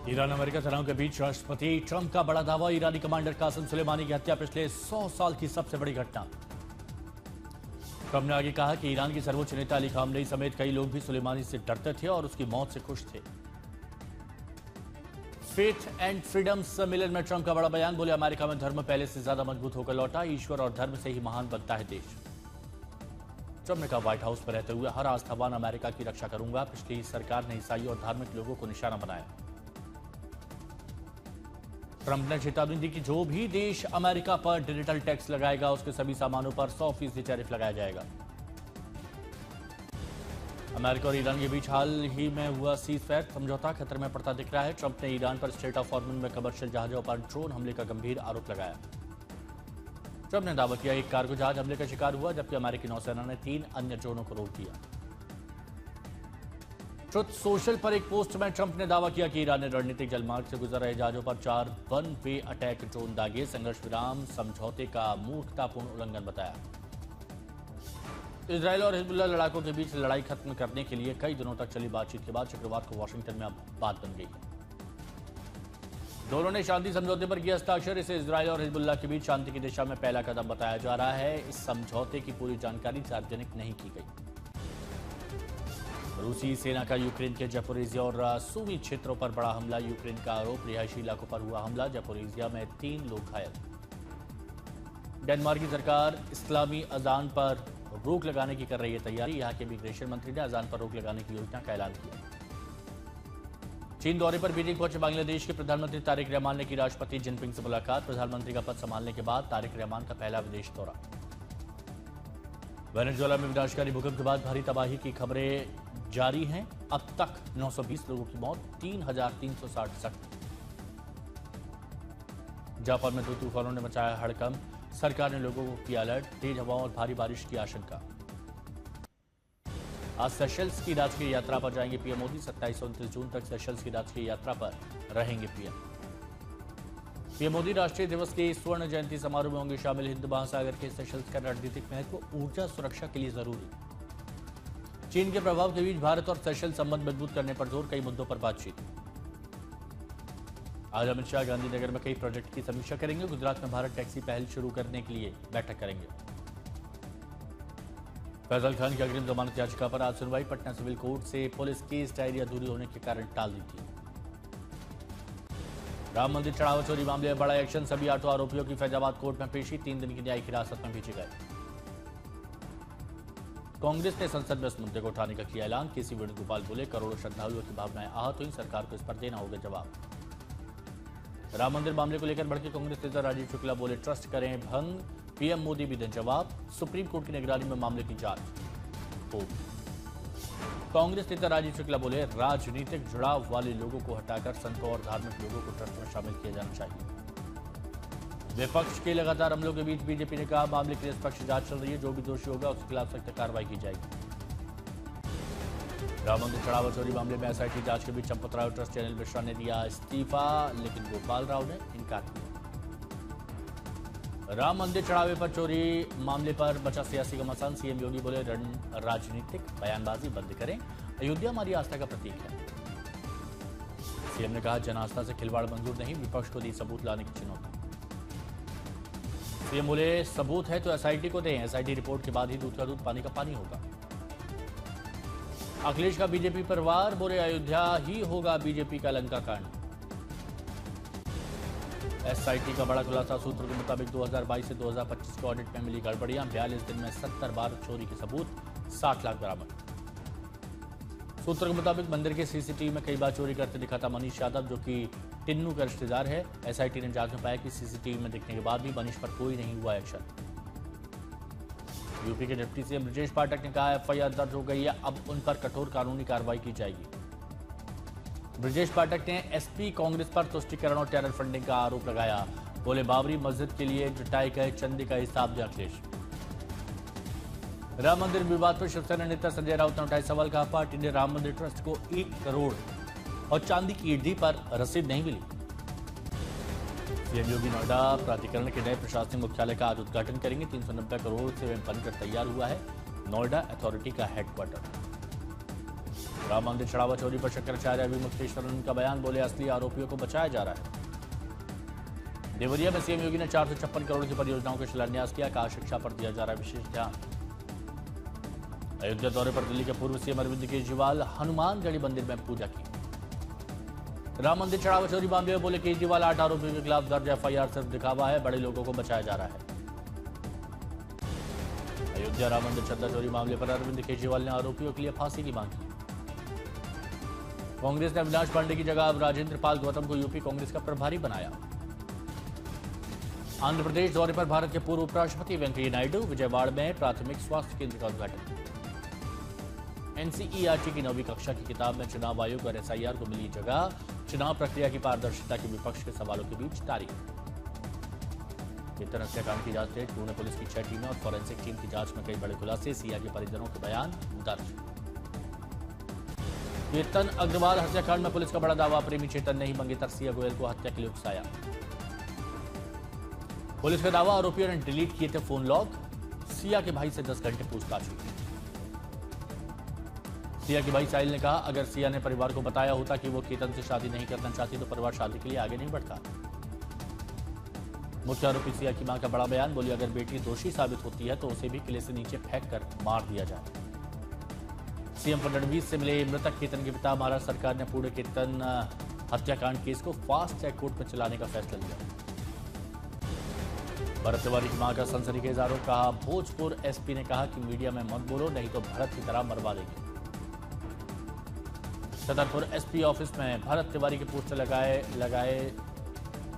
Iran America तनाव के बीच राष्ट्रपति ट्रंप का बड़ा दावा। ईरानी कमांडर कासिम सुलेमानी की हत्या पिछले 100 साल की सबसे बड़ी घटना। ट्रंप ने आगे कहा कि ईरान के सर्वोच्च नेता अली खामनेई समेत कई लोग भी सुलेमानी से डरते थे और उसकी मौत से खुश थे। फेथ एंड फ्रीडम सम्मेलन में ट्रंप का बड़ा बयान। बोले, अमेरिका में धर्म पहले से ज्यादा मजबूत होकर लौटा। ईश्वर और धर्म से ही महान बनता है देश। ट्रंप ने कहा, व्हाइट हाउस पर रहते हुए हर आस्थावान अमेरिका की रक्षा करूंगा। पिछली सरकार ने ईसाई और धार्मिक लोगों को निशाना बनाया। ट्रंप ने चेतावनी दी कि जो भी देश अमेरिका पर डिजिटल टैक्स लगाएगा उसके सभी सामानों पर 100% टैरिफ लगाया जाएगा। अमेरिका और ईरान के बीच हाल ही में हुआ सीजफायर समझौता खतरे में पड़ता दिख रहा है। ट्रंप ने ईरान पर स्ट्रेट ऑफ हॉर्मुज में कमर्शियल जहाजों पर ड्रोन हमले का गंभीर आरोप लगाया। ट्रंप ने दावा किया एक कार्गो जहाज हमले का शिकार हुआ, जबकि अमेरिकी नौसेना ने 3 अन्य ड्रोनों को रोक दिया। ट्रुथ सोशल पर एक पोस्ट में ट्रंप ने दावा किया कि ईरान ने रणनीतिक जलमार्ग से गुजर रहे जहाजों पर 4 वन वे अटैक ड्रोन दागे। संघर्ष विराम समझौते का मूर्खतापूर्ण उल्लंघन बताया। इजरायल और हिजबुल्लाह लड़ाकों के बीच लड़ाई खत्म करने के लिए कई दिनों तक चली बातचीत के बाद शुक्रवार को वाशिंगटन में अब बात बन गई है। दोनों ने शांति समझौते पर किया हस्ताक्षर। इसे इजरायल और हिजबुल्लाह के बीच शांति की दिशा में पहला कदम बताया जा रहा है। इस समझौते की पूरी जानकारी सार्वजनिक नहीं की गई। रूसी सेना का यूक्रेन के जपोरिजिया और सुमी क्षेत्रों पर बड़ा हमला। यूक्रेन का आरोप, रिहायशी इलाकों पर हुआ हमला। जपोरिजिया में 3 लोग घायल। डेनमार्क की सरकार इस्लामी अजान पर रोक लगाने की कर रही है तैयारी। यहां के इमिग्रेशन मंत्री ने अजान पर रोक लगाने की योजना का ऐलान किया। चीन दौरे पर बीजिंग पहुंचे बांग्लादेश के प्रधानमंत्री तारिक रहमान ने की राष्ट्रपति जिनपिंग से मुलाकात। प्रधानमंत्री का पद संभालने के बाद तारिक रहमान का पहला विदेश दौरा। वेनेजुएला में विनाशकारी भूकंप के बाद भारी तबाही की खबरें जारी हैं। अब तक 920 लोगों की मौत, 3,360 जख्मी। जापान में 2 तूफानों ने मचाया हड़कंप। सरकार ने लोगों को किया अलर्ट। तेज हवाओं और भारी बारिश की आशंका। आज सेशल्स की राजकीय यात्रा पर जाएंगे पीएम मोदी। 27 और 29 जून तक सेशल्स की राजकीय यात्रा पर रहेंगे पीएम मोदी। राष्ट्रीय दिवस के स्वर्ण जयंती समारोह में होंगे शामिल। हिंद महासागर के सेशल्स का रणनीतिक महत्व, ऊर्जा सुरक्षा के लिए जरूरी। चीन के प्रभाव के बीच भारत और सेशल्स संबंध मजबूत करने पर जोर, कई मुद्दों पर बातचीत। आज अमित शाह गांधीनगर में कई प्रोजेक्ट की समीक्षा करेंगे। गुजरात में भारत टैक्सी पहल शुरू करने के लिए बैठक करेंगे। फैजल खान की अग्रिम जमानत याचिका पर आज सुनवाई। पटना सिविल कोर्ट से पुलिस केस डायरी अधूरी होने के कारण टाल दी थी। राम मंदिर चढ़ावा चोरी मामले में बड़ा एक्शन। सभी 8 आरोपियों की फैजाबाद कोर्ट में पेशी। 3 दिन की न्यायिक हिरासत में भेजे गए। कांग्रेस ने संसद में इस मुद्दे को उठाने का किया ऐलान। केसी वेणुगोपाल बोले, करोड़ों श्रद्धालुओं की भावनाएं आहत हुई, सरकार को इस पर देना होगा जवाब। राम मंदिर मामले को लेकर भड़के कांग्रेस नेता राजीव शुक्ला बोले, ट्रस्ट करें भंग, पीएम मोदी भी दें जवाब। सुप्रीम कोर्ट की निगरानी में मामले की जांच हो। कांग्रेस नेता राजीव शुक्ला बोले, राजनीतिक जुड़ाव वाले लोगों को हटाकर संतों और धार्मिक लोगों को ट्रस्ट में शामिल किया जाना चाहिए। विपक्ष के लगातार हमलों के बीच बीजेपी ने कहा, मामले की निष्पक्ष जांच चल रही है। जो भी दोषी होगा उसके खिलाफ सख्त कार्रवाई की जाएगी। राम मंदिर चढ़ावा चोरी मामले में एसआईटी जांच के बीच चंपत राव ट्रस्ट अनिल मिश्रा ने दिया इस्तीफा, लेकिन गोपाल राव ने इनकार किया। राम मंदिर चढ़ावे पर चोरी मामले पर बचा सियासी घमासान। सीएम योगी बोले, राजनीतिक बयानबाजी बंद करें, अयोध्या हमारी आस्था का प्रतीक है। सीएम ने कहा, जन आस्था से खिलवाड़ मंजूर नहीं, विपक्ष को दी सबूत लाने की चुनौती। सीएम बोले, सबूत है तो एसआईटी को दें, एसआईटी रिपोर्ट के बाद ही दूध का दूध पानी का पानी होगा। अखिलेश का बीजेपी पर वार, बोले अयोध्या ही होगा बीजेपी का लंका कांड। एसआईटी का बड़ा खुलासा। सूत्रों के मुताबिक 2022 से 2025 के ऑडिट में मिली गड़बड़ियां। 42 दिन में 70 बार चोरी के सबूत, 60 लाख बरामद। सूत्रों के मुताबिक मंदिर के सीसीटीवी में कई बार चोरी करते दिखा था मनीष यादव, जो कि टिन्नू का रिश्तेदार है। एसआईटी ने जांच में पाया कि सीसीटीवी में दिखने के बाद भी मनीष पर कोई नहीं हुआ एक्शन। यूपी के डिप्टी सीएम ब्रजेश पाठक ने कहा, एफआईआर दर्ज हो गई है, अब उन पर कठोर कानूनी कार्रवाई की जाएगी। ब्रजेश पाठक ने एसपी कांग्रेस पर तुष्टीकरण और टेरर फंडिंग का आरोप लगाया। बोले, बाबरी मस्जिद के लिए जुटाए गए चंदे का हिसाब दे अखिलेश। राम मंदिर विवाद पर शिवसेना नेता संजय राउत ने उठाए सवाल। कहा, पार्टी ने राम मंदिर ट्रस्ट को 1 करोड़ और चांदी की ईडी पर रसीद नहीं मिली। सीएम योगी नोएडा प्राधिकरण के नए प्रशासनिक मुख्यालय का आज उद्घाटन करेंगे। 390 करोड़ से बनकर तैयार हुआ है नोएडा अथॉरिटी का हेडक्वार्टर। राम मंदिर चढ़ावा चोरी पर शंकराचार्य विमुक्तेश्वरन का बयान, बोले असली आरोपियों को बचाया जा रहा है। देवरिया में सीएम योगी ने 456 करोड़ की परियोजनाओं का शिलान्यास किया, कहा शिक्षा पर दिया जा रहा है विशेष ध्यान। अयोध्या दौरे पर दिल्ली के पूर्व सीएम अरविंद केजरीवाल हनुमानगढ़ी मंदिर में पूजा की। राम मंदिर चढ़ावा चोरी मामले में बोले केजरीवाल 8 आरोपियों के खिलाफ दर्ज एफआईआर सिर्फ दिखावा है, बड़े लोगों को बचाया जा रहा है। अयोध्या राम मंदिर चंदा चोरी मामले पर अरविंद केजरीवाल ने आरोपियों के लिए फांसी की मांग की। कांग्रेस ने अविनाश पांडे की जगह अब राजेंद्र पाल गौतम को यूपी कांग्रेस का प्रभारी बनाया। आंध्र प्रदेश दौरे पर भारत के पूर्व उपराष्ट्रपति वेंकैया नायडू, विजयवाड़ा में प्राथमिक स्वास्थ्य केंद्र का उद्घाटन। एनसीईआरटी की 9वीं कक्षा की किताब में चुनाव आयोग और एसआईआर को मिली जगह, चुनाव प्रक्रिया की पारदर्शिता के विपक्ष के सवालों के बीच तारीख। वेतन हत्याकांड की जांच तेज, पुणे पुलिस की 6 टीमें और फॉरेंसिक टीम की जांच में कई बड़े खुलासे, सिया के परिजनों के बयान दर्ज। वेतन अग्रवाल हत्याकांड में पुलिस का बड़ा दावा, प्रेमी चेतन ने ही मंगेतर सिया गोयल को हत्या के लिए उकसाया। पुलिस का दावा, आरोपियों ने डिलीट किए थे फोन लॉग, सिया के भाई से 10 घंटे पूछताछ हुई। सिया के भाई साहिल ने कहा, अगर सिया ने परिवार को बताया होता कि वो केतन से शादी नहीं करना चाहती तो परिवार शादी के लिए आगे नहीं बढ़ता। मुख्य आरोपी सिया की मां का बड़ा बयान, बोली अगर बेटी दोषी साबित होती है तो उसे भी किले से नीचे फेंक कर मार दिया जाए। सीएम फडणवीस से मिले मृतक केतन के पिता, महाराष्ट्र सरकार ने पूरे केतन हत्याकांड केस को फास्ट ट्रैक कोर्ट में चलाने का फैसला लिया। भरत तिवारी की मां का सनसनीखेज आरोप, कहा भोजपुर एसपी ने कहा कि मीडिया में मत बोलो नहीं तो भरत की तरह मरवा देंगे। छतरपुर एसपी ऑफिस में भरत तिवारी के पोस्टर लगाए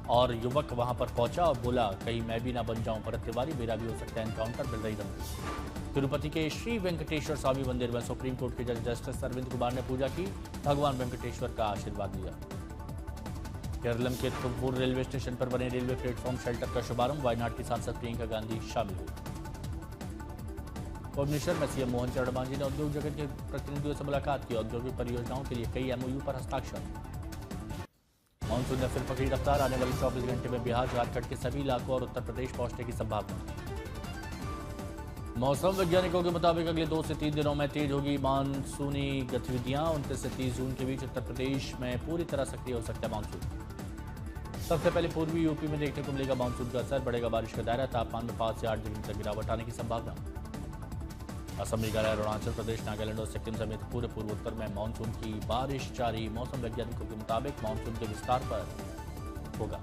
और युवक वहां पर पहुंचा और बोला कहीं मैं भी ना बन जाऊं भरत तिवारी, मेरा भी हो सकता है एनकाउंटर, मिल रही धमकी। तिरुपति के श्री वेंकटेश्वर स्वामी मंदिर में सुप्रीम कोर्ट के जज जस्टिस अरविंद कुमार ने पूजा की, भगवान वेंकटेश्वर का आशीर्वाद लिया। केरलम के तुमकुर रेलवे स्टेशन पर बने रेलवे प्लेटफॉर्म शेल्टर का शुभारंभ, वायनाड की सांसद प्रियंका गांधी शामिल हुई। भुवनेश्वर में सीएम मोहन चरण मांझी ने उद्योग जगत के प्रतिनिधियों से मुलाकात की, औद्योगिक परियोजनाओं के लिए कई एमओयू पर हस्ताक्षर। मानसून ने फिर पकड़ी रफ्तार, आने वाले 24 घंटे में बिहार झारखंड के सभी इलाकों और उत्तर प्रदेश पहुंचने की संभावना। मौसम वैज्ञानिकों के मुताबिक अगले 2 से 3 दिनों में तेज होगी मानसूनी गतिविधियां, 29 से 30 जून के बीच उत्तर प्रदेश में पूरी तरह सक्रिय हो सकता है मानसून। सबसे पहले पूर्वी यूपी में देखने को मिलेगा मानसून का असर, बढ़ेगा बारिश का दायरा, तापमान में 5 से 8 डिग्री तक गिरावट आने की संभावना। असम, मेघालय, अरुणाचल प्रदेश, नागालैंड और सिक्किम समेत पूरे पूर्वोत्तर में मानसून की बारिश जारी। मौसम वैज्ञानिकों के मुताबिक मानसून के विस्तार पर होगा।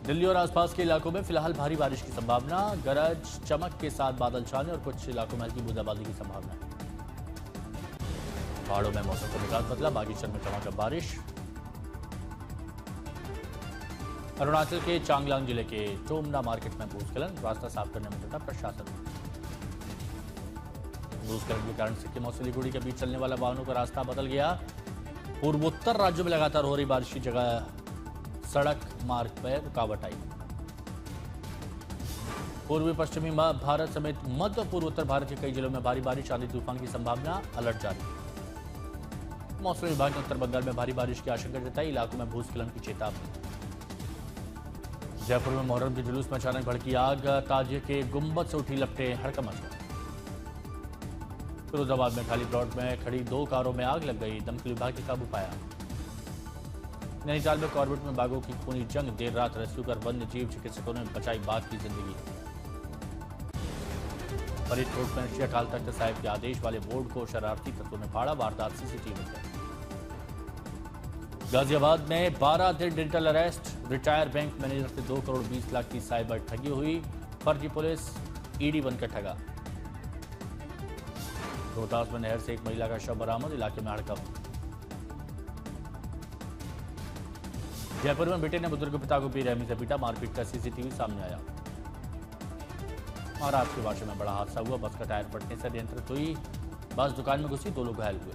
दिल्ली और आसपास के इलाकों में फिलहाल भारी बारिश की संभावना, गरज चमक के साथ बादल छाने और कुछ इलाकों में हल्की बूंदाबांदी की संभावना। पहाड़ों में मौसम का मिजाज बदला, बागेश्वर में चमक बारिश। अरुणाचल के चांगलांग जिले के टोमना मार्केट में भूस्खलन, रास्ता साफ करने में जुटा प्रशासन। भूस्खलन के कारण सिक्किम और सिलीगुड़ी के बीच चलने वाला वाहनों का रास्ता बदल गया। पूर्वोत्तर राज्यों में लगातार हो रही बारिश की जगह सड़क मार्ग पर रुकावट आई। पूर्वी पश्चिमी भारत समेत मध्य पूर्वोत्तर भारत के कई जिलों में भारी बारिश, आंधी तूफान की संभावना, अलर्ट जारी। मौसम विभाग ने उत्तर बंगाल में भारी बारिश की आशंका जताई, इलाकों में भूस्खलन की चेतावनी। जयपुर में मुहर्रम के जुलूस में अचानक भड़की आग, ताजिए के गुंबद से उठी लपटें, हड़कंप मच गया। फिरोजाबाद में खाली प्लॉट में खड़ी 2 कारों में आग लग गई, दमकल विभाग ने काबू पाया। नैनीताल में कॉर्बेट में बाघों की खूनी जंग, देर रात रेस्क्यू कर वन्य जीव चिकित्सकों ने बचाई बाघ की जिंदगी। फरीदकोट में नशिया अकाल तख्त साहिब के आदेश वाले बोर्ड को शरारती तत्वों ने फाड़ा, वारदात सीसीटीवी में। गाजियाबाद में 12 दिन digital arrest, retire bank manager से 2 करोड़ 20 लाख की साइबर ठगी हुई, फर्जी पुलिस ईडी बनकर ठगा। रोहतास में नहर से एक महिला का शव बरामद, इलाके में हड़कंप। जयपुर में बेटे ने बुजुर्ग पिता को बेरहमी से पीटा, मारपीट का सीसीटीवी सामने आया। महाराष्ट्र के वाशे में बड़ा हादसा हुआ, बस का टायर फटने से नियंत्रित हुई बस दुकान में घुसी, 2 लोग घायल हुए।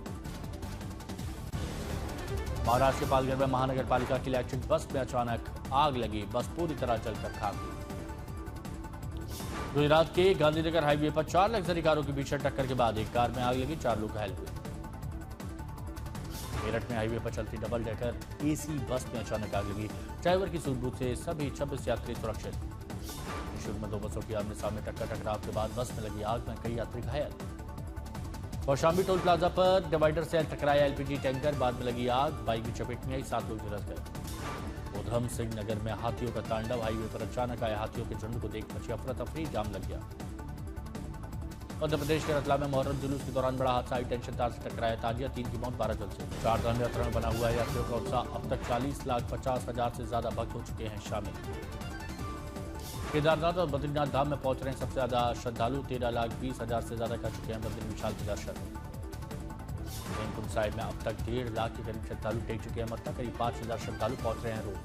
महाराष्ट्र के पालघर में महानगर पालिका की इलेक्ट्रिक बस में अचानक आग लगी, बस पूरी तरह जलकर खाक हुई। गुजरात के गांधीनगर हाईवे पर 4 लग्जरी कारों के बीच टक्कर के बाद एक कार में आग लगी, 4 लोग घायल हुए। मेरठ में हाईवे पर चलती डबल डेकर एसी बस में अचानक आग लगी, ड्राइवर की सूझबूझ से सभी 26 यात्री सुरक्षित। शुरू में 2 बसों की आमने सामने टक्कर, टकराव के बाद बस में लगी आग में कई यात्री घायल। कौशाम्बी टोल प्लाजा पर डिवाइडर से टकराया एलपीजी टैंकर, बाद में लगी आग, बाइक की चपेट में आई, 7 लोग झुलस गए। उधम सिंह नगर में हाथियों का तांडव, हाईवे पर अचानक आए हाथियों के झुंड को देख मची अफरा तफरी, जाम लग गया। मध्य प्रदेश के रतलाम में मुहर्रम जुलूस के दौरान बड़ा हादसा, हाई टेंशन तार से टकराया ताजिया, 3 की मौत, 12 जलसे। 4 धाम यात्रा में बना हुआ है यात्रियों का उत्साह, अब तक 40,50,000 से ज्यादा भक्त हो चुके हैं शामिल। केदारनाथ और बद्रीनाथ धाम में पहुंच रहे हैं सबसे ज्यादा श्रद्धालु, 13,20,000 से ज्यादा कर चुके हैं बद्री विशाल के दर्शन। हेमकुंड साहिब में अब तक 1.5 लाख के करीब श्रद्धालु टेक चुके हैं मत्था, करीब 5,000 श्रद्धालु पहुंच रहे हैं रोज।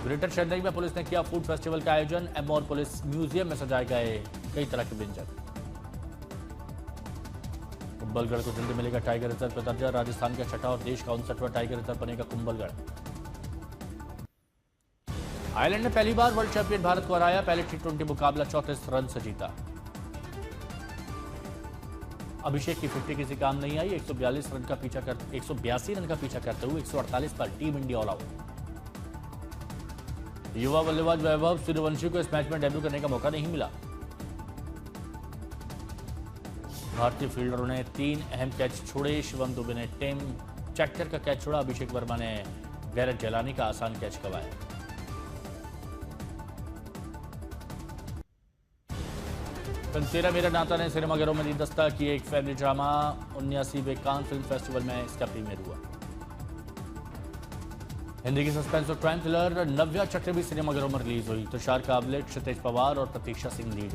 ग्रेटर चेन्नई में पुलिस ने किया फूड फेस्टिवल का आयोजन, एमओर पुलिस म्यूजियम में सजाए गए कई तरह के व्यंजन। कुंभलगढ़ को जल्दी मिलेगा टाइगर रिजर्व का दर्जा, राजस्थान का 6वां और देश का 59वां टाइगर रिजर्व बनेगा कुंभलगढ़। आयरलैंड ने पहली बार वर्ल्ड चैंपियन भारत को हराया, पहले T20 मुकाबला 34 रन से जीता। अभिषेक की 50 किसी काम नहीं आई, 182 रन का पीछा करते हुए 148 पर टीम इंडिया ऑल आउट। युवा बल्लेबाज वैभव सूर्यवंशी को इस मैच में डेब्यू करने का मौका नहीं मिला। भारतीय फील्डरों ने 3 अहम कैच छोड़े, शिवम दुबे ने टिम चैक्टर का कैच छोड़ा, अभिषेक वर्मा ने गैरत जलानी का आसान कैच गंवाया। फिल्म तेरा मेरा नाता ने सिनेमाघरों में दी दस्तक, की एक फैमिली ड्रामा 79वें कान फिल्म फेस्टिवल में इसका प्रीमियर हुआ। हिंदी की सस्पेंस और क्राइम थ्रिलर नव्या चक्र भी सिनेमाघरों में रिलीज हुई। तुषार काबले, क्षितेज पवार और प्रतीक्षा सिंह लीड।